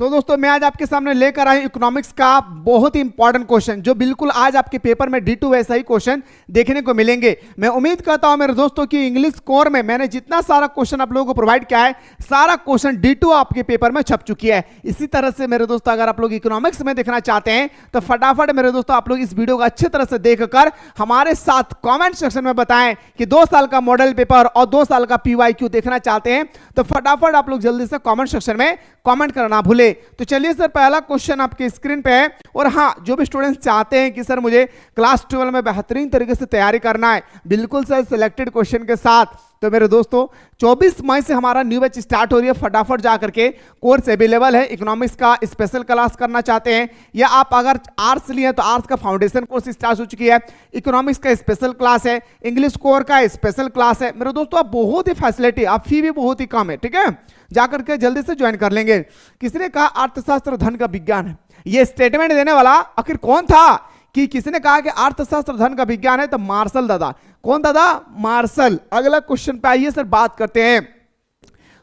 तो दोस्तों मैं आज आपके सामने लेकर आया इकोनॉमिक्स का बहुत ही इंपॉर्टेंट क्वेश्चन, जो बिल्कुल आज आपके पेपर में D2 वैसा ही क्वेश्चन देखने को मिलेंगे। मैं उम्मीद करता हूं मेरे दोस्तों कि इंग्लिश कोर में मैंने जितना सारा क्वेश्चन आप लोगों को प्रोवाइड किया है, सारा क्वेश्चन D2 आपके पेपर में छप चुकी है। इसी तरह से मेरे दोस्तों अगर आप लोग इकोनॉमिक्स में देखना चाहते हैं तो फटाफट मेरे दोस्तों आप लोग इस वीडियो को अच्छी तरह से देखकर हमारे साथ कॉमेंट सेक्शन में बताएं कि 2 साल का मॉडल पेपर और 2 साल का PYQ देखना चाहते हैं तो फटाफट आप लोग जल्दी से कॉमेंट सेक्शन में कमेंट करना भूले। तो चलिए सर, पहला क्वेश्चन आपके स्क्रीन पे है। और हाँ, जो भी स्टूडेंट्स चाहते हैं कि सर मुझे क्लास 12 में बेहतरीन तरीके से तैयारी करना है, बिल्कुल सर सिलेक्टेड क्वेश्चन के साथ, तो मेरे दोस्तों 24 मई से हमारा न्यू बैच स्टार्ट हो रही है। फटाफट जा करके कोर्स अवेलेबल है। इकोनॉमिक्स का स्पेशल क्लास करना चाहते हैं या आप अगर आर्ट्स लिए हैं तो आर्ट्स का फाउंडेशन कोर्स स्टार्ट हो चुकी है, इकोनॉमिक्स का स्पेशल क्लास है, इंग्लिश कोर का स्पेशल क्लास है। मेरे दोस्तों आप बहुत ही फैसिलिटी, आप फी भी बहुत ही कम है, ठीक है, जाकर के जल्दी से ज्वाइन कर लेंगे। किसी ने कहा अर्थशास्त्र धन का विज्ञान है, ये स्टेटमेंट देने वाला आखिर कौन था? कि किसी ने कहा कि अर्थशास्त्र धन का विज्ञान है, तो मार्शल दादा। कौन दादा? मार्शल। अगला क्वेश्चन पे आइए सर, बात करते हैं।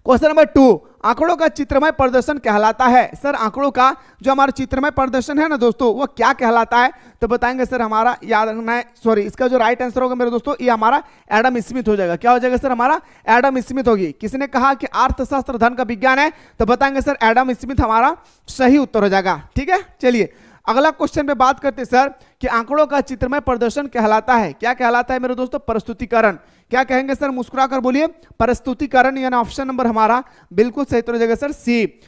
क्वेश्चन नंबर 2, आंकड़ों का चित्रमय प्रदर्शन कहलाता है। सर आंकड़ों का जो हमारा चित्रमय प्रदर्शन है ना दोस्तों, वो क्या कहलाता है? तो बताएंगे सर, हमारा याद रखना है, सॉरी इसका जो राइट आंसर होगा मेरे दोस्तों ये हमारा एडम स्मिथ हो जाएगा। क्या हो जाएगा सर? हमारा एडम स्मिथ होगी। किसी ने कहा कि अर्थशास्त्र धन का विज्ञान है, तो बताएंगे सर एडम स्मिथ हमारा सही उत्तर हो जाएगा। ठीक है, चलिए अगला क्वेश्चन पे बात करते हैं सर कि आंकड़ों का चित्रमय प्रदर्शन कहलाता है। क्या कहलाता है मेरे दोस्तों? प्रस्तुतिकरण। क्या कहेंगे सर? मुस्कुराकर बोलिए, प्रस्तुतिकरण, यानी ऑप्शन नंबर हमारा बिल्कुल सही उत्तर हो जाएगा सर सी।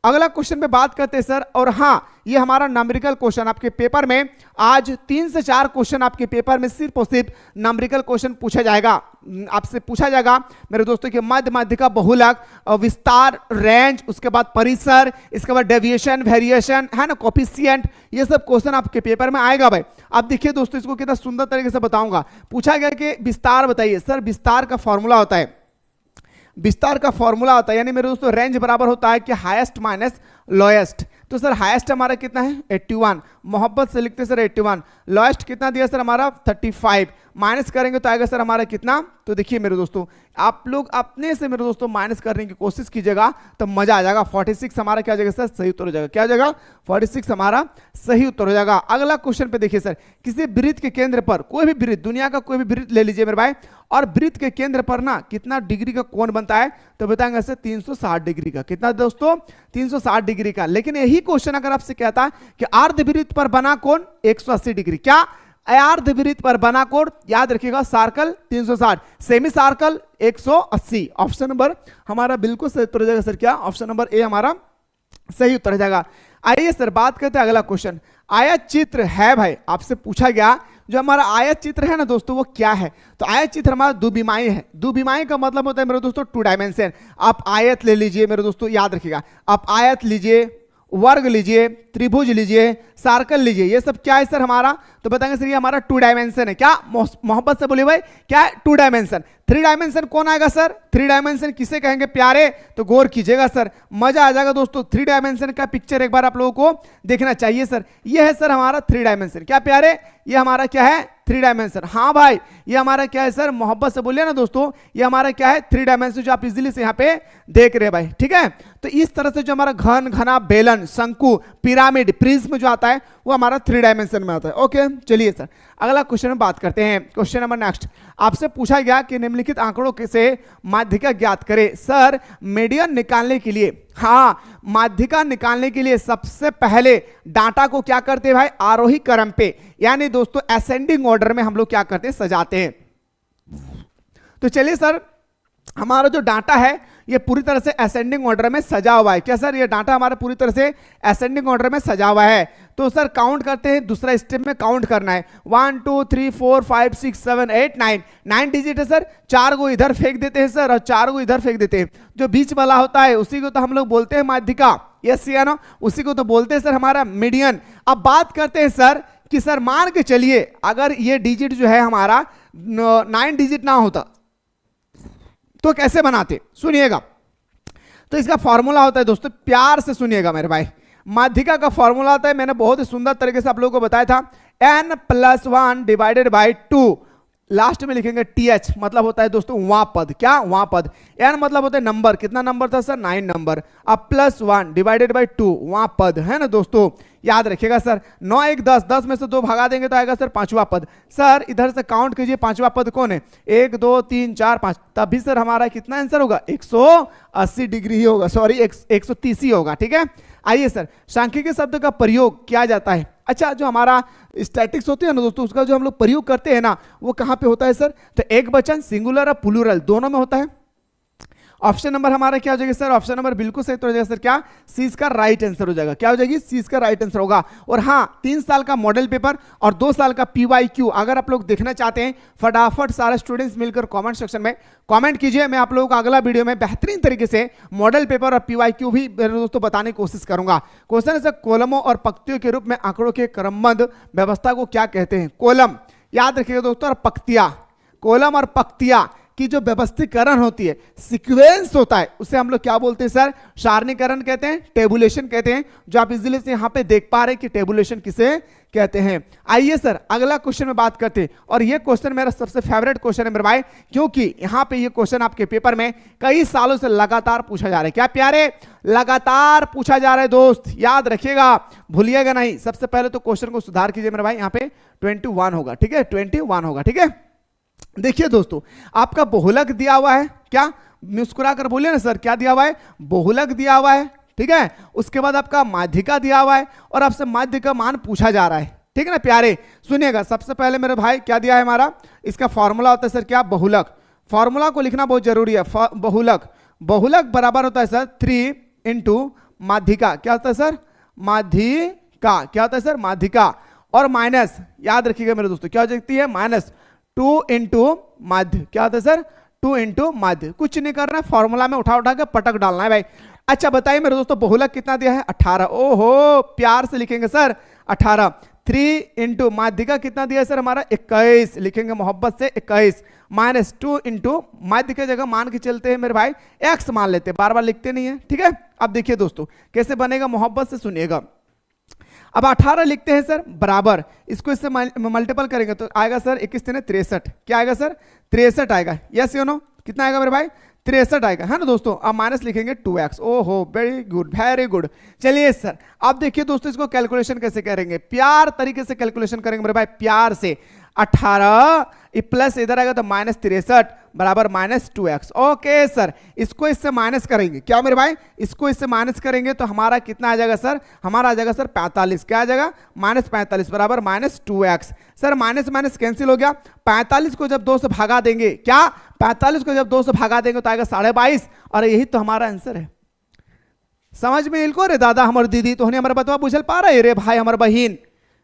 अगला क्वेश्चन पे बात करते हैं सर, और हाँ ये हमारा न्यूमेरिकल क्वेश्चन आपके पेपर में आज 3 से 4 क्वेश्चन आपके पेपर में सिर्फ और सिर्फ न्यूमेरिकल क्वेश्चन पूछा जाएगा। आपसे पूछा जाएगा मेरे दोस्तों कि मध्य, माध्यिका, बहुलक, विस्तार, रेंज, उसके बाद परिसर, इसके बाद डेविएशन, वेरिएशन, है ना, कोफिशिएंट, ये सब क्वेश्चन आपके पेपर में आएगा भाई। अब देखिए दोस्तों, इसको कितना सुंदर तरीके से बताऊंगा। पूछा गया कि विस्तार बताइए। सर विस्तार का फॉर्मूला होता है, विस्तार का फॉर्मूला होता है, यानी मेरे दोस्तों रेंज बराबर होता है कि हाईएस्ट माइनस लोएस्ट। तो सर हाईएस्ट हमारा कितना है? 81। मोहब्बत से लिखते सर 81। लोएस्ट कितना दिया सर? हमारा 35। माइनस करेंगे तो आएगा सर हमारा कितना? तो देखिए मेरे दोस्तों, आप लोग अपने से मेरे दोस्तों माइनस करने की कोशिश कीजिएगा तो मजा आ जाएगा। 46 हमारा क्या हो जाएगा सर? सही उत्तर हो जाएगा। क्या हो जाएगा? 46 हमारा सही उत्तर हो जाएगा। अगला क्वेश्चन पे देखिए सर, किसी वृत्त के केंद्र पर, कोई भी वृत्त, दुनिया का कोई भी वृत्त ले लीजिए मेरे भाई, और वृत्त के केंद्र पर ना कितना डिग्री का कोण बनता है? तो बताएंगे सर 360 डिग्री का। कितना दोस्तों? 360 डिग्री का। लेकिन यही क्वेश्चन अगर आपसे कहता है कि अर्धवृत्त पर बना कोण 180 डिग्री, क्या अर्धवृत्त पर बना कोण? याद रखिएगा circle 360, semi circle 180। Option number हमारा बिल्कुल सही उत्तर हो जाएगा सर। क्या? ऑप्शन नंबर ए हमारा सही उत्तर हो जाएगा। आइए सर बात करते हैं अगला क्वेश्चन। आयत चित्र है भाई, आपसे पूछा गया जो हमारा आयत चित्र है ना दोस्तों, वो क्या है? तो आयत चित्र हमारा दुविमाई है। दुविमाई का मतलब होता है मेरे दोस्तों 2 डायमेंशन। आप आयत ले लीजिए मेरे दोस्तों, याद रखिएगा, आप आयत लीजिए, वर्ग लीजिए, त्रिभुज लीजिए, सर्कल लीजिए, ये सब क्या है सर हमारा? तो बताएंगे सर ये हमारा 2 डायमेंशन है। क्या? मोहब्बत से बोलिए भाई, क्या है? 2 डायमेंशन। 3 डायमेंशन कौन आएगा सर? 3 डायमेंशन किसे कहेंगे प्यारे? तो गौर कीजिएगा सर, मजा आ जाएगा दोस्तों। 3 डायमेंशन का पिक्चर एक बार आप लोगों को देखना चाहिए सर। ये है सर हमारा 3 डायमेंशन। क्या प्यारे? ये हमारा क्या है? 3 डायमेंशन। हाँ भाई, ये हमारा क्या है सर? मोहब्बत से बोलिए ना दोस्तों, ये हमारा क्या है? 3 डायमेंशन, जो आप इजीली से यहाँ पे देख रहे हैं भाई। ठीक है, तो इस तरह से जो हमारा घन, घना, बेलन, शंकु, पिरामिड, प्रिज्म जो आता है वो हमारा 3 डायमेंशन में आता है। ओके, चलिए सर अगला क्वेश्चन में बात करते हैं। क्वेश्चन नंबर नेक्स्ट, आपसे पूछा गया कि निम्नलिखित आंकड़ों से माध्यिका ज्ञात करें। सर मीडियन निकालने के लिए, हाँ माध्यिका निकालने के लिए सबसे पहले डाटा को क्या करते हैं भाई? आरोही क्रम पे, यानी दोस्तों असेंडिंग ऑर्डर में हम लोग क्या करते हैं? सजाते हैं। तो चलिए सर, हमारा जो डाटा है ये पूरी तरह से असेंडिंग ऑर्डर में सजा हुआ है। क्या सर? ये डाटा हमारा पूरी तरह से असेंडिंग ऑर्डर में सजा हुआ है। तो सर काउंट करते हैं, दूसरा स्टेप में काउंट करना है। 1 2 3 4 5 6 7 8 9 डिजिट है सर। 4 को इधर फेंक देते हैं सर, और 4 को इधर फेंक देते हैं। जो बीच वाला होता है उसी को तो हम लोग बोलते हैं माध्यिका। यस या नो? उसी को तो बोलते हैं सर हमारा मीडियन। अब बात करते हैं सर कि सर मान के चलिए अगर ये डिजिट जो है हमारा 9 डिजिट ना होता तो कैसे बनाते? सुनिएगा, तो इसका फॉर्मूला होता है दोस्तों, प्यार से सुनिएगा मेरे भाई। माध्यिका का फॉर्मूला होता है, मैंने बहुत ही सुंदर तरीके से आप लोगों को बताया था, n + 1 / 2 लास्ट में लिखेंगे TH, मतलब होता है दोस्तों वहां पद। क्या? वहां पद। n मतलब होता है नंबर। कितना नंबर था सर? 9 नंबर। अब +1 डिवाइडेड बाय 2 वहां पद है ना दोस्तों, याद रखिएगा सर। 9 1 10, 10 में से 2 भगा देंगे तो आएगा सर पांचवा पद। सर इधर से काउंट कीजिए पांचवा पद कौन है? 1 2 3 4 5, तभी सर हमारा कितना आंसर होगा? 180 डिग्री ही होगा, सॉरी 130 ही होगा। ठीक है, आइए सर, सांख्यिकी शब्द का प्रयोग किया जाता है। अच्छा, जो हमारा स्टैटिक्स होती है ना दोस्तों, उसका जो हम लोग प्रयोग करते हैं ना, वो कहां पे होता है सर? तो एक वचन, सिंगुलर और प्लूरल दोनों में होता है। ऑप्शन नंबर हमारा क्या हो जाएगा सर? ऑप्शन नंबर बिल्कुल सही तो हो जाएगा सर। क्या? सी इसका राइट आंसर हो जाएगा। क्या हो जाएगी? सी इसका राइट आंसर होगा। और हाँ, 3 साल का मॉडल पेपर और 2 साल का PYQ अगर आप लोग देखना चाहते हैं, फटाफट सारे स्टूडेंट्स मिलकर कमेंट सेक्शन में कमेंट कीजिए। मैं आप लोगों को अगला वीडियो में बेहतरीन तरीके से मॉडल पेपर और PYQ भी मेरे दोस्तों बताने की कोशिश करूंगा। क्वेश्चन है सर, कॉलमों और पंक्तियों के रूप में आंकड़ों के क्रमबद्ध व्यवस्था को क्या कहते हैं? कॉलम, याद रखिएगा दोस्तों, और पंक्तियां। कॉलम और पंक्तियां की जो व्यवस्थीकरण होती है, सीक्वेंस होता है, उसे हम लोग क्या बोलते हैं सर? सारणीकरण कहते हैं, टेबुलेशन कहते हैं। जो आप इजीली से यहां पे देख पा रहे हैं कि टेबुलेशन किसे कहते हैं। आइए सर अगला क्वेश्चन में बात करते हैं, और ये क्वेश्चन मेरा सबसे फेवरेट क्वेश्चन है मेरे भाई, क्योंकि यहां पे ये क्वेश्चन आपके पेपर में कई सालों से लगातार पूछा जा रहा है। क्या प्यारे? लगातार पूछा जा रहा है दोस्त, याद रखिएगा, भूलिएगा नहीं। सबसे पहले तो क्वेश्चन को सुधार कीजिए मेरे भाई, यहां पे 21 होगा। ठीक है, 21 होगा। ठीक है, देखिए दोस्तों, आपका बहुलक दिया हुआ है। क्या? मुस्कुरा कर बोलिए ना सर, क्या दिया हुआ है? बहुलक दिया हुआ है। ठीक है, उसके बाद आपका माध्यिका दिया हुआ है, और आपसे माध्य का मान पूछा जा रहा है। ठीक है ना प्यारे, सुनिएगा। सबसे पहले मेरे भाई क्या दिया है हमारा? इसका फॉर्मूला होता है सर क्या? बहुलक। फॉर्मूला को लिखना बहुत जरूरी है। बहुलक, बहुलक बराबर होता है सर 3 इंटू माध्यिका। क्या होता है सर? माध्यिका। क्या होता है सर? माध्यिका। और माइनस, याद रखिएगा मेरे दोस्तों, क्या हो जाती है? माइनस 2 इंटू माध्य। क्या होता है सर? 2 इंटू माध्य। कुछ नहीं करना है, फॉर्मूला में उठा उठा के पटक डालना है भाई। अच्छा बताइए मेरे दोस्तों, बहुलक कितना दिया है? 18। ओहो, प्यार से लिखेंगे सर 18। 3 इंटू माध्यिका कितना दिया है सर हमारा? 21 लिखेंगे मोहब्बत से, 21 माइनस 2 इंटू माध्य की जगह मान के चलते हैं मेरे भाई, x मान लेते हैं, बार बार लिखते नहीं है। ठीक है, अब देखिए दोस्तों कैसे बनेगा, मोहब्बत से सुनिएगा। अब 18 लिखते हैं सर बराबर, इसको इससे मल्टीपल करेंगे तो आएगा सर 21 ने 63। क्या आएगा सर? 63 आएगा। यस या नो? कितना आएगा मेरे भाई? 63 आएगा, है ना दोस्तों। अब माइनस लिखेंगे 2x। ओहो, वेरी गुड, वेरी गुड। चलिए सर, अब देखिए दोस्तों, इसको कैलकुलेशन कैसे करेंगे? प्यार तरीके से कैलकुलेशन करेंगे मेरे भाई, प्यार से। 18 प्लस इधर आएगा तो माइनस 63 बराबर माइनस 2x। ओके सर, इसको इससे माइनस करेंगे। क्या मेरे भाई? इसको इससे माइनस करेंगे तो हमारा कितना आ जाएगा सर? हमारा आ जाएगा सर 45। क्या आ जाएगा? माइनस 45 बराबर minus 2x। Sir minus minus cancel हो गया। 45 को जब 2 से भागा देंगे, क्या 45 को जब 2 से भागा देंगे तो आएगा 22.5, और यही तो हमारा आंसर है। समझ में इनको रे दादा हमारे दीदी, तो हमारा बतवा बुझल पा रहे रे भाई, हमारे बहन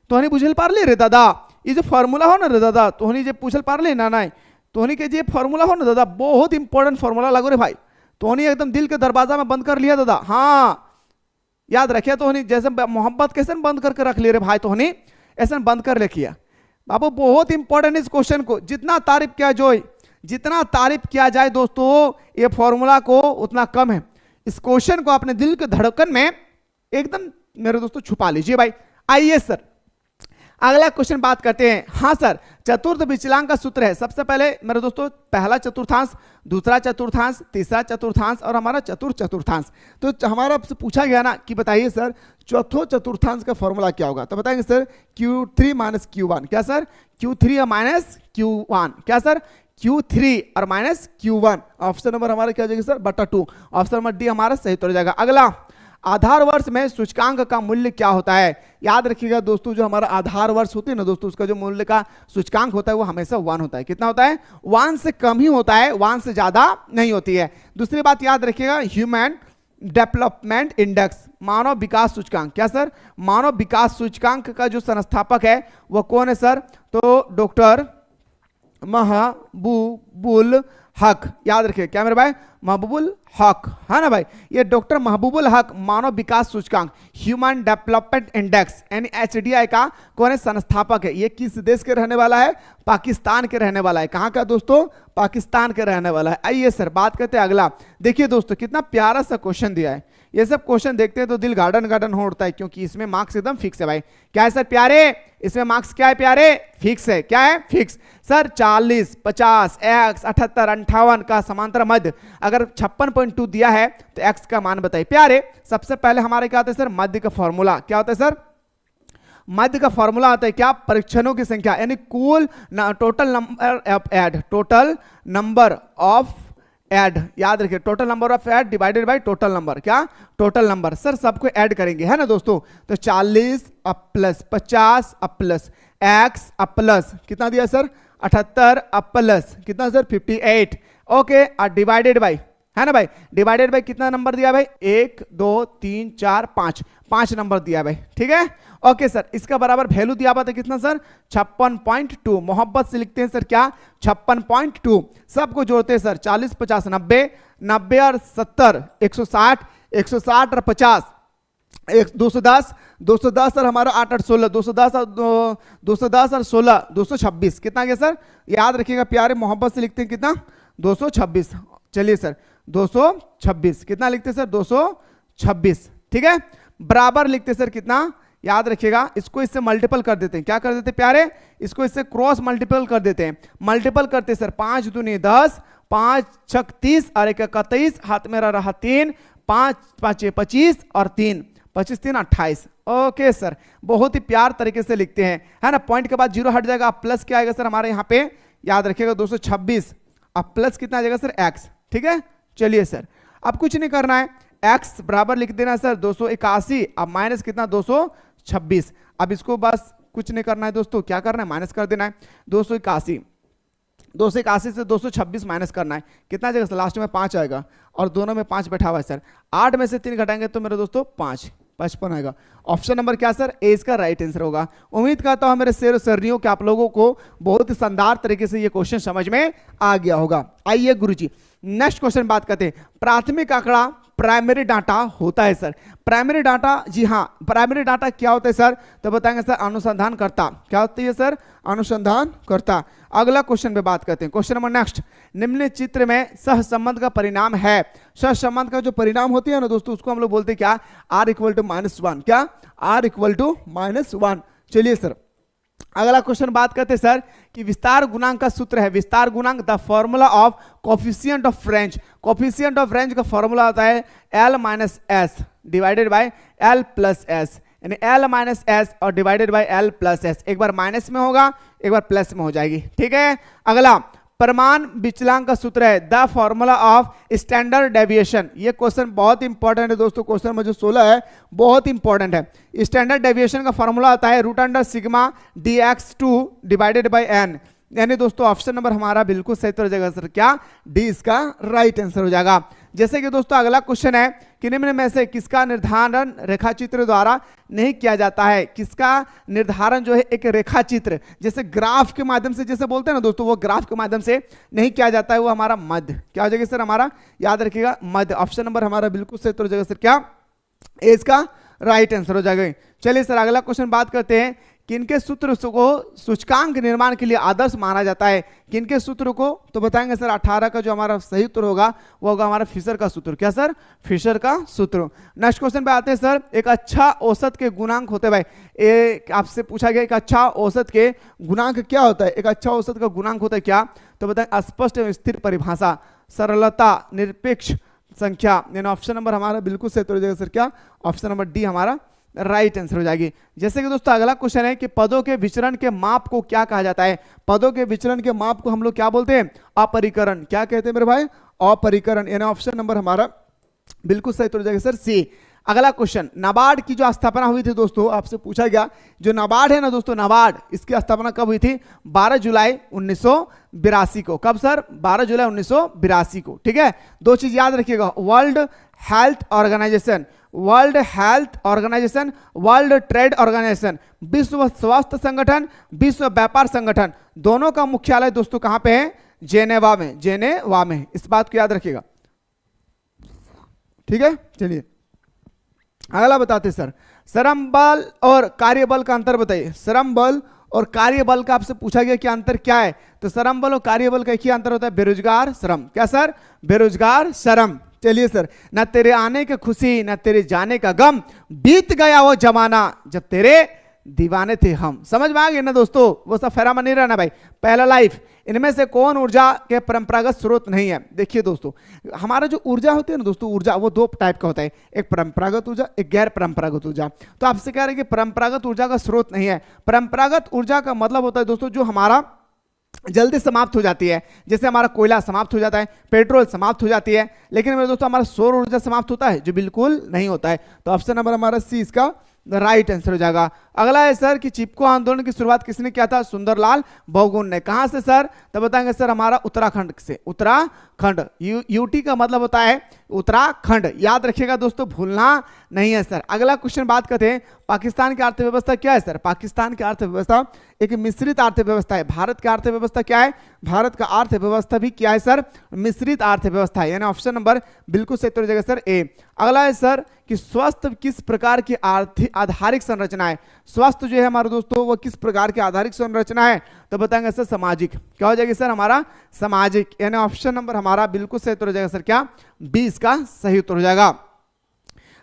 तो बुझल पार ले रे दादा। ये जो फॉर्मूला हो ना रे दादा, तोहनी जे पूछल पार ले ना, नहीं तोहनी के जे फॉर्मूला हो ना दादा, बहुत इंपॉर्टेंट फॉर्मूला लगो रे भाई। तोहनी एकदम दिल के दरवाजा में बंद कर लिया दादा। हाँ, याद रखिए, तोहनी जैसे मोहब्बत कैसे बंद करके रख लिए रे भाई, तोहनी ऐसा बंद कर रखिए बाबू। बहुत इंपॉर्टेंट इस क्वेश्चन को, जितना तारीफ किया जाए, जितना तारीफ किया जाए दोस्तों ये फॉर्मूला को, उतना कम है। इस क्वेश्चन को अपने दिल के धड़कन में एकदम मेरे दोस्तों छुपा लीजिए भाई। आइए सर अगला क्वेश्चन बात करते हैं। हाँ सर, चतुर्थ विचलांक का सूत्र है। सबसे पहले मेरे दोस्तों, पहला चतुर्थांश, दूसरा चतुर्थांश, तीसरा चतुर्थांश और हमारा चतुर्थ चतुर्थांश। तो हमारा आपसे पूछा गया ना कि बताइए सर चौथो चतुर्थांश का फॉर्मूला क्या होगा, तो बताएंगे सर Q3 माइनस Q1। क्या सर? Q3 minus Q1। क्या सर? Q3 और माइनस Q1। ऑप्शन नंबर हमारा क्या हो जाएगा सर? बटा 2। ऑप्शन नंबर डी हमारा सही तो हो जाएगा। अगला, आधार वर्ष में सूचकांक का मूल्य क्या होता है? याद रखिएगा दोस्तों, जो हमारा आधार वर्ष होती है ना दोस्तों, उसका जो मूल्य का सूचकांक होता है वो हमेशा 1 होता है। कितना होता है? 1 से कम ही होता है, 1 से ज्यादा नहीं होती है। दूसरी बात याद रखिएगा, ह्यूमन डेवलपमेंट इंडेक्स, मानव विकास सूचकांक। क्या सर? मानव विकास सूचकांक का जो संस्थापक है वो कौन है सर? तो डॉक्टर महबूबुल हक। याद रखिए, क्या मेरे भाई? महबूबुल हक, है ना भाई, ये डॉक्टर महबूबुल हक मानव विकास सूचकांक ह्यूमन डेवलपमेंट इंडेक्स यानी HDI का कौन है, संस्थापक है। ये किस देश के रहने वाला है, पाकिस्तान के रहने वाला है। कहाँ का दोस्तों, पाकिस्तान के रहने वाला है। आइए सर बात करते हैं अगला। देखिए दोस्तों कितना प्यारा सा क्वेश्चन दिया है। ये सब क्वेश्चन देखते हैं तो दिल गार्डन गार्डन हो उठता है, क्योंकि इसमें मार्क्स एकदम फिक्स है भाई। क्या है सर प्यारे, इसमें मार्क्स क्या है प्यारे, फिक्स है। क्या है, फिक्स। सर 40, 50, x 78, 58 का समांतर मध्य अगर 56.2 दिया है तो x का मान बताइए प्यारे। सबसे पहले हमारे क्या होता है सर, मध्य का फॉर्मूला। क्या होता है सर, मध्य का फॉर्मूला आता है क्या, परीक्षणों की संख्या यानी कुल total number of add, total number of add, याद रखिए total number of add divided by total number. क्या, टोटल नंबर। सर सबको ऐड करेंगे, है ना दोस्तों, तो 40 अब प्लस 50 अब प्लस x अब प्लस कितना दिया सर, 78 अब प्लस कितना सर, 58, ओके, और डिवाइडेड बाय, है ना भाई, डिवाइडेड बाय कितना नंबर दिया भाई, 1 2 3 4 5, 5 नंबर दिया भाई, ठीक है। ओके सर, इसका बराबर वैल्यू दिया हुआ था कितना सर, 56.2। मोहब्बत से लिखते हैं सर क्या, 56.2। सबको जोड़ते हैं सर, 40 50 90, 90 और 70 160, 160 और 50 210, 210 और हमारा 8 8 16, 210 और 210 और 16 226, कितना गया सर, याद रखिएगा प्यारे, मोहब्बत से लिखते हैं कितना, 226। चलिए सर 226 कितना लिखते हैं सर, 226, ठीक है। बराबर लिखते हैं सर कितना, याद रखिएगा, इसको इससे मल्टीपल कर देते हैं। क्या कर देते हैं प्यारे, इसको इससे क्रॉस मल्टीपल कर देते हैं। मल्टीपल करते हैं सर, 5 दूनी 10, 5 6 30 और 1 31, हाथ में रहा 3, 5 5 25 और 3 25 3 28। ओके सर, बहुत ही प्यार तरीके से लिखते हैं, है ना। पॉइंट के बाद जीरो हट जाएगा, प्लस क्या आएगा सर हमारे यहाँ पे, याद रखिएगा 226, अब प्लस कितना आ जाएगा सर, x, ठीक है। चलिए सर अब कुछ नहीं करना है, x बराबर लिख देना सर 281, अब माइनस कितना 226। अब इसको बस कुछ नहीं करना है दोस्तों, क्या करना है, माइनस कर देना है। 281 से 226 माइनस करना है, कितना जाएगा सर, लास्ट में 5 आएगा और दोनों में 5 बैठा हुआ है सर। 8 में से 3 घटाएंगे तो मेरे दोस्तों 5, 55 आएगा। ऑप्शन नंबर क्या सर, ए इसका राइट आंसर होगा। उम्मीद करता हूं मेरे शेर सरनियों के आप लोगों को बहुत ही शानदार तरीके से ये क्वेश्चन समझ में आ गया होगा। आइए गुरुजी नेक्स्ट क्वेश्चन बात करते हैं। प्राथमिक आंकड़ा प्राइमरी डाटा होता है सर। प्राइमरी डाटा, जी हाँ, प्राइमरी डाटा क्या होता है सर, तो बताएंगे सर अनुसंधानकर्ता। क्या होती है सर, अनुसंधानकर्ता। अगला क्वेश्चन पे बात करते हैं, क्वेश्चन नंबर नेक्स्ट। निम्न चित्र में सहसंबंध का परिणाम है। सहसंबंध का जो परिणाम होती है ना दोस्तों, उसको हम लोग बोलते हैं क्या, r = -1। क्या, r = -1। चलिए सर अगला क्वेश्चन बात करते हैं सर कि विस्तार गुणांक का सूत्र है। विस्तार गुणांक, the formula of coefficient of range. Coefficient of range का फॉर्मूला आता है L - S divided by L + S, यानी L - S और डिवाइडेड बाय L + S। एक बार माइनस में होगा, एक बार प्लस में हो जाएगी, ठीक है। अगला प्रमाण विचलांक का सूत्र है the formula of standard deviation. ये क्वेश्चन बहुत इंपॉर्टेंट है दोस्तों, क्वेश्चन में जो 16 है बहुत इंपॉर्टेंट है। स्टैंडर्ड डेविएशन का फॉर्मूला आता है √σ dx2 डिवाइडेड बाय n, यानी दोस्तों ऑप्शन नंबर हमारा बिल्कुल सही तो हो जाएगा सर, क्या, डी इसका राइट आंसर हो जाएगा। जैसे कि दोस्तों अगला क्वेश्चन है कि निम्न में से किसका निर्धारण रेखाचित्र द्वारा नहीं किया जाता है। किसका निर्धारण जो है एक रेखाचित्र, जैसे ग्राफ के माध्यम से जैसे बोलते हैं ना दोस्तों, वो ग्राफ के माध्यम से नहीं किया जाता है, वो हमारा मध्य। क्या हो जाएगा सर हमारा, याद रखिएगा मध्य। ऑप्शन नंबर हमारा बिल्कुल सही तो हो जाएगा सर, क्या, ए इसका राइट आंसर हो जाएगा। चलिए सर अगला क्वेश्चन बात करते हैं, किनके सूत्र को सूचकांक निर्माण के लिए आदर्श माना जाता है। किनके सूत्र को, तो बताएंगे सर 18 का जो हमारा सही उत्तर होगा वो होगा हमारा फिशर का सूत्र। क्या सर, फिशर का सूत्र। नेक्स्ट क्वेश्चन पे आते हैं सर, एक अच्छा औसत के गुणांक होते हैं भाई। आपसे पूछा गया एक अच्छा औसत के गुणांक क्या होता है। एक अच्छा औसत का गुणांक होता है क्या, तो बताएं स्पष्ट एवं स्थिर परिभाषा, सरलता, निरपेक्ष संख्या, यानी ऑप्शन नंबर हमारा बिल्कुल सही हो जाएगा सर, क्या, ऑप्शन नंबर डी हमारा राइट आंसर हो जाएगी। जैसे कि दोस्तों अगला क्वेश्चन है कि पदों के विचरण के माप को क्या कहा जाता है। पदों के विचरण के माप को हम लोग क्या बोलते हैं, अपरिकरण। क्या कहते हैं मेरे भाई, अपरिकरण, यानी ऑप्शन नंबर हमारा बिल्कुल सही हो जाएगा सर, सी। अगला क्वेश्चन, नाबार्ड की जो स्थापना हुई थी दोस्तों, आपसे पूछा गया जो नाबार्ड है ना दोस्तों, नाबार्ड इसकी स्थापना कब हुई थी, 12 जुलाई 1982 को। कब सर, 12 जुलाई 1982 को, ठीक है। दो चीज याद रखिएगा, world health organisation, world health organisation, world trade organisation, विश्व स्वास्थ्य संगठन, विश्व व्यापार संगठन, दोनों का मुख्यालय दोस्तों कहां पे है, जेनेवा में। जेनेवा में, इस बात को याद रखिएगा। ठीक है, चलिए अगला बताते सर, श्रम बल और कार्यबल का अंतर बताइए। श्रम बल और कार्यबल का आपसे पूछा गया कि अंतर क्या है, तो श्रम बल और कार्यबल का एक ही अंतर होता है, बेरोजगार श्रम। क्या सर? बेरोजगार श्रम। चलिए सर, न तेरे आने की खुशी न तेरे जाने का गम, बीत गया वो जमाना जब तेरे दीवाने थे हम। समझ में आ गए ना दोस्तों, वो सब फेरा नहीं रहना भाई। पहला लाइफ, इनमें से कौन ऊर्जा के परंपरागत स्रोत नहीं है? देखिए दोस्तों, हमारा जो ऊर्जा होती है ना दोस्तों, ऊर्जा वो दो टाइप का होता है, एक परंपरागत ऊर्जा, एक गैर परंपरागत ऊर्जा। तो आपसे कह रहे हैं कि परंपरागत ऊर्जा का स्रोत नहीं है। परंपरागत ऊर्जा का मतलब होता है दोस्तों जो हमारा जल्दी समाप्त हो जाती है, जैसे हमारा कोयला समाप्त हो जाता है, पेट्रोल समाप्त हो जाती है। लेकिन मेरे दोस्तों हमारा सौर ऊर्जा समाप्त होता है, जो बिल्कुल नहीं होता है। तो ऑप्शन नंबर हमारा सी इसका राइट आंसर हो जाएगा। अगला है सर कि चिपको आंदोलन की शुरुआत किसने किया था? सुंदरलाल बहुगुण ने। कहां से सर? तो बताएंगे सर हमारा उत्तराखंड से। उत्तराखंड, यूटी का मतलब होता है उत्तराखंड, याद रखिएगा दोस्तों, भूलना नहीं है सर। अगला क्वेश्चन बात करते हैं, पाकिस्तान की अर्थव्यवस्था क्या है सर? पाकिस्तान की अर्थव्यवस्था एक मिश्रित अर्थव्यवस्था है। भारत की अर्थव्यवस्था क्या है? भारत का अर्थव्यवस्था भी क्या है सर? मिश्रित अर्थव्यवस्था है, यानी ऑप्शन नंबर बिल्कुल सही हो जाएगा सर ए। अगला है सर कि स्वस्थ किस प्रकार की आर्थिक आधारिक संरचना है? स्वास्थ्य जो है हमारे दोस्तों वो किस प्रकार की आधारिक संरचना है? तो बताएंगे सर सामाजिक। क्या हो जाएगी सर? हमारा सामाजिक, यानी ऑप्शन नंबर हमारा बिल्कुल सही उत्तर हो जाएगा सर क्या? 20 का सही उत्तर हो जाएगा।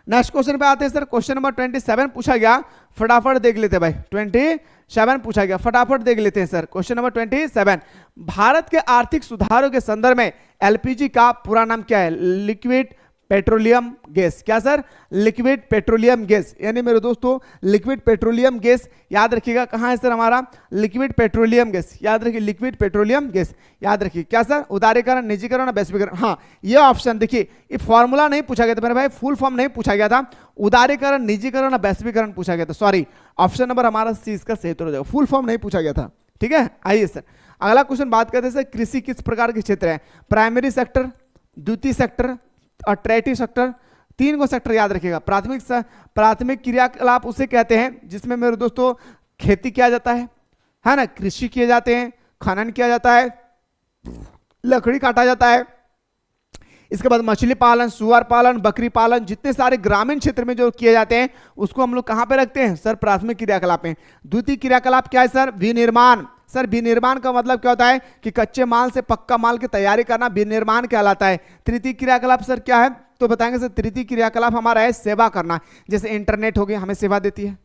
नेक्स्ट क्वेश्चन पे आते हैं सर, क्वेश्चन नंबर 27 पूछा गया, फटाफट देख लेते हैं भाई। 27 पूछा गया, फटाफट देख लेते हैं सर। क्वेश्चन नंबर 27, भारत के आर्थिक सुधारों के संदर्भ में एलपीजी का पूरा नाम क्या है? Liquid petroleum gas. क्या सर? लिक्विड पेट्रोलियम गैस, यानी मेरे दोस्तों लिक्विड पेट्रोलियम गैस याद रखिएगा। कहां है सर हमारा? लिक्विड पेट्रोलियम गैस, याद रखिए लिक्विड पेट्रोलियम गैस याद रखिए। क्या सर? उदारीकरण, निजीकरण, वैश्वीकरण। हाँ, ये ऑप्शन देखिए, ये फॉर्मूला नहीं पूछा गया था मेरे भाई, फुल फॉर्म नहीं पूछा गया था, उदारीकरण, निजीकरण, वैश्वीकरण पूछा गया था। सॉरी, ऑप्शन नंबर हमारा सी इसका सही उत्तर हो जाएगा, फुल फॉर्म नहीं पूछा गया था। ठीक है, आइए सर अगला क्वेश्चन बात करते हैं सर, कृषि किस प्रकार के क्षेत्र है? प्राइमरी सेक्टर, द्वितीय सेक्टर और ट्रेटी सेक्टर। 3 को सेक्टर याद रखिएगा। प्राथमिक क्रियाकलाप उसे कहते हैं जिसमें मेरे दोस्तों खेती किया जाता है ना, कृषि किए जाते हैं, खनन किया जाता है, लकड़ी काटा जाता है, इसके बाद मछली पालन, सुअर पालन, बकरी पालन, जितने सारे ग्रामीण क्षेत्र में जो किए जाते हैं उसको हम लोग कहां पे रखते हैं सर? प्राथमिक क्रियाकलाप में। द्वितीय क्रियाकलाप क्या है सर? विनिर्माण। सर विनिर्माण का मतलब क्या होता है कि कच्चे माल से पक्का माल की तैयारी करना विनिर्माण कहलाता है। तृतीय क्रियाकलाप सर क्या है? तो बताएंगे सर तृतीय क्रियाकलाप हमारा है सेवा करना, जैसे इंटरनेट हो गया, हमें सेवा देती है,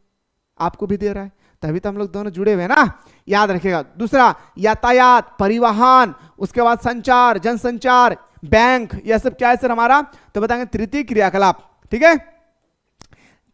आपको भी दे रहा है, तभी तो हम लोग दोनों जुड़े हुए हैं ना, याद रखिएगा। दूसरा यातायात, परिवहन, उसके बाद संचार, जनसंचार, बैंक, यह सब क्या है सर हमारा? तो बताएंगे तृतीय क्रियाकलाप। ठीक है,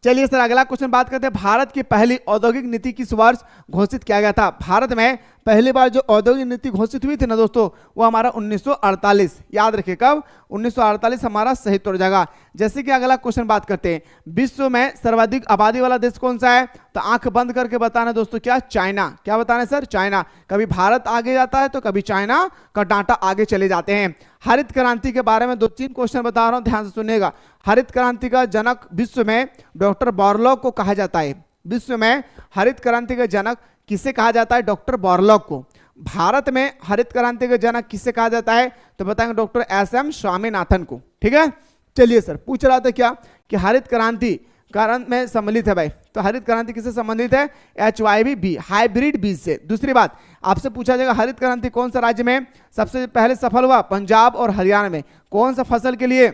चलिए सर अगला क्वेश्चन बात करते हैं, भारत की पहली औद्योगिक नीति किस वर्ष घोषित किया गया था? भारत में पहली बार जो औद्योगिक नीति घोषित हुई थी ना दोस्तों, वो हमारा 1948, याद रखिए कब? 1948 हमारा सही उत्तर हो जाएगा। जैसे कि अगला क्वेश्चन बात करते हैं, विश्व में सर्वाधिक आबादी वाला देश कौन सा है? तो आंख बंद करके बताना दोस्तों, क्या? चाइना। क्या बताना सर? चाइना। कभी भारत आगे जाता है तो कभी चाइना का डाटा आगे चले जाते हैं। हरित क्रांति के बारे में 2-3 क्वेश्चन बता रहा हूं, ध्यान से सुनिएगा। हरित क्रांति का जनक विश्व में डॉक्टर बॉर्लॉग को कहा जाता है। विश्व में हरित क्रांति का जनक किसे कहा जाता है? डॉक्टर बॉर्लॉग को। भारत में हरित क्रांति का जनक किसे कहा जाता है? तो बताएंगे डॉक्टर एस.एम. स्वामीनाथन को। ठीक है, चलिए सर पूछ रहा था क्या कि हरित क्रांति कारण में सम्मिलित है भाई, तो हरित क्रांति किससे संबंधित है? HYV हाइब्रिड बीज से। दूसरी बात आपसे पूछा जाएगा, हरित क्रांति कौन सा राज्य में सबसे पहले सफल हुआ? पंजाब और हरियाणा में। कौन सा फसल के लिए?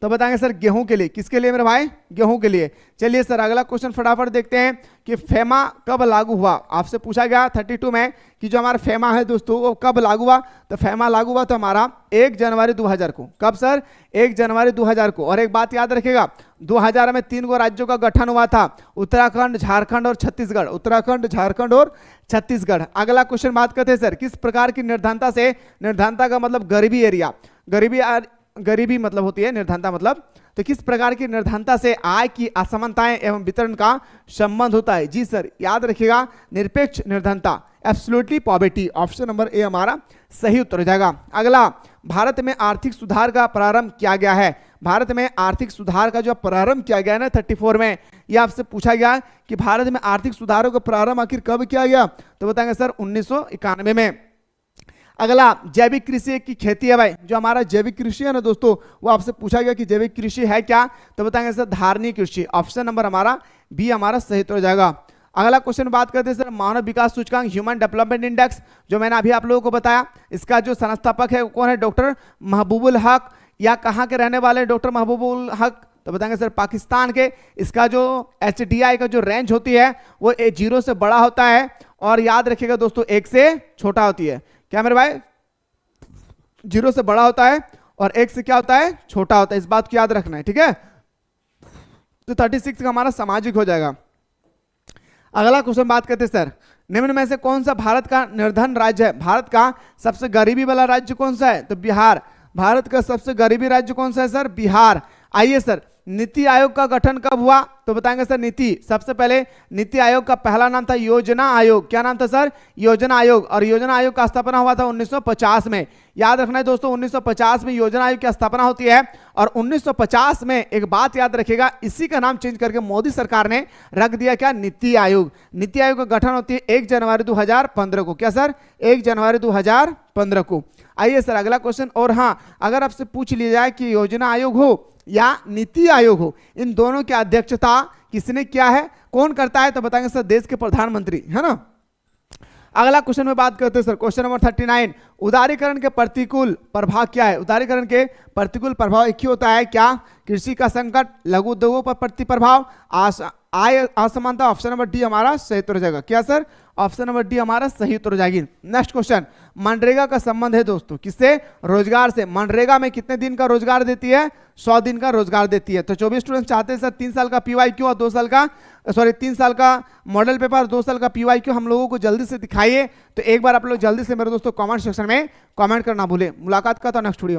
तो बताएंगे सर गेहूं के लिए। किसके लिए मेरे भाई? गेहूं के लिए। चलिए सर अगला क्वेश्चन फटाफट देखते हैं कि फेमा कब लागू हुआ? आपसे पूछा गया 32 में कि जो हमारा फेमा है दोस्तों वो कब लागू हुआ? तो फेमा लागू हुआ तो हमारा 1 जनवरी 2000 को। कब सर? 1 जनवरी 2000 को। और एक बात याद रखिएगा, 2000 में 3 गो राज्यों का गठन हुआ था, उत्तराखंड, झारखंड और छत्तीसगढ़। उत्तराखंड, झारखंड और छत्तीसगढ़। अगला क्वेश्चन बात करते हैं सर, किस प्रकार की निर्धनता से, निर्धनता का मतलब गरीबी एरिया, गरीबी मतलब होती है निर्धनता मतलब, तो किस प्रकार की निर्धनता से आय की असमानताएं एवं वितरण का संबंध होता है? जी सर याद रखिएगा, निरपेक्ष निर्धनता, absolutely poverty. Option number A हमारा सही उत्तर हो जाएगा। अगला, भारत में आर्थिक सुधार का प्रारंभ किया गया है। भारत में आर्थिक सुधार का जो प्रारंभ किया गया है ना 34 में, यह आपसे पूछा गया कि भारत में आर्थिक सुधारों का प्रारंभ आखिर कब किया गया? तो बताएंगे सर 1991 में। अगला जैविक कृषि की खेती है भाई, जो हमारा जैविक कृषि है ना दोस्तों, वो आपसे पूछा गया कि जैविक कृषि है क्या, तो बताएंगे सर धारणीय कृषि। ऑप्शन नंबर हमारा बी हमारा सही तो हो जाएगा। अगला क्वेश्चन बात करते हैं सर मानव विकास सूचकांक ह्यूमन डेवलपमेंट इंडेक्स, जो मैंने अभी आप लोगों को बताया, इसका जो संस्थापक है वो कौन है, डॉक्टर महबूबुल हक। या कहाँ के रहने वाले डॉक्टर महबूबुल हक, तो बताएंगे सर पाकिस्तान के। इसका जो HDI का जो रेंज होती है वो 0 से बड़ा होता है, और याद रखिएगा दोस्तों 1 से छोटा होती है। क्या मेरे भाई, 0 से बड़ा होता है और 1 से क्या होता है, छोटा होता है, इस बात को याद रखना है, ठीक है। तो 36 का हमारा सामाजिक हो जाएगा। अगला क्वेश्चन बात करते हैं सर निम्न में से कौन सा भारत का निर्धन राज्य है, भारत का सबसे गरीबी वाला राज्य कौन सा है, तो बिहार। भारत का सबसे गरीबी राज्य कौन सा है सर, बिहार। आइए सर नीति आयोग का गठन कब हुआ, तो बताएंगे सर नीति, सबसे पहले नीति आयोग का पहला नाम था योजना आयोग। क्या नाम था सर, योजना आयोग। और योजना आयोग का स्थापना हुआ था 1950 में। याद रखना है दोस्तों 1950 में योजना आयोग की स्थापना होती है। और 1950 में एक बात याद रखिएगा, इसी का नाम चेंज करके मोदी सरकार ने रख दिया क्या, नीति आयोग। नीति आयोग का गठन होती है 1 जनवरी 2015 को। क्या सर, 1 जनवरी 2015 को। आइए सर अगला क्वेश्चन। और हाँ, अगर आपसे पूछ लिया जाए कि योजना आयोग हो या नीति आयोग हो, इन दोनों की अध्यक्षता किसने किया है, कौन करता है, तो बताएंगे सर देश के प्रधानमंत्री, है ना। अगला क्वेश्चन में बात करते हैं सर क्वेश्चन नंबर 39, उदारीकरण के प्रतिकूल प्रभाव क्या है। उदारीकरण के प्रतिकूल प्रभाव एक ही होता है, क्या, कृषि का संकट, लघु उद्योगों पर प्रति प्रभाव, आय असमानता। ऑप्शन नंबर डी हमारा सही उत्तर हो जाएगा। क्या सर, ऑप्शन नंबर डी हमारा सही उत्तर हो जाएगी। नेक्स्ट क्वेश्चन, मनरेगा का संबंध है दोस्तों किससे, रोजगार से। मनरेगा में कितने दिन का रोजगार देती है, 100 दिन का रोजगार देती है। तो 24 स्टूडेंट चाहते हैं सर 3 साल का PYQ और 2 साल का 3 साल का मॉडल पेपर, 2 साल का PYQ हम लोगों को जल्दी से दिखाइए। तो एक बार आप लोग जल्दी से मेरे दोस्तों कमेंट सेक्शन में कमेंट करना भूले। मुलाकात करता हूं नेक्स्ट वीडियो में।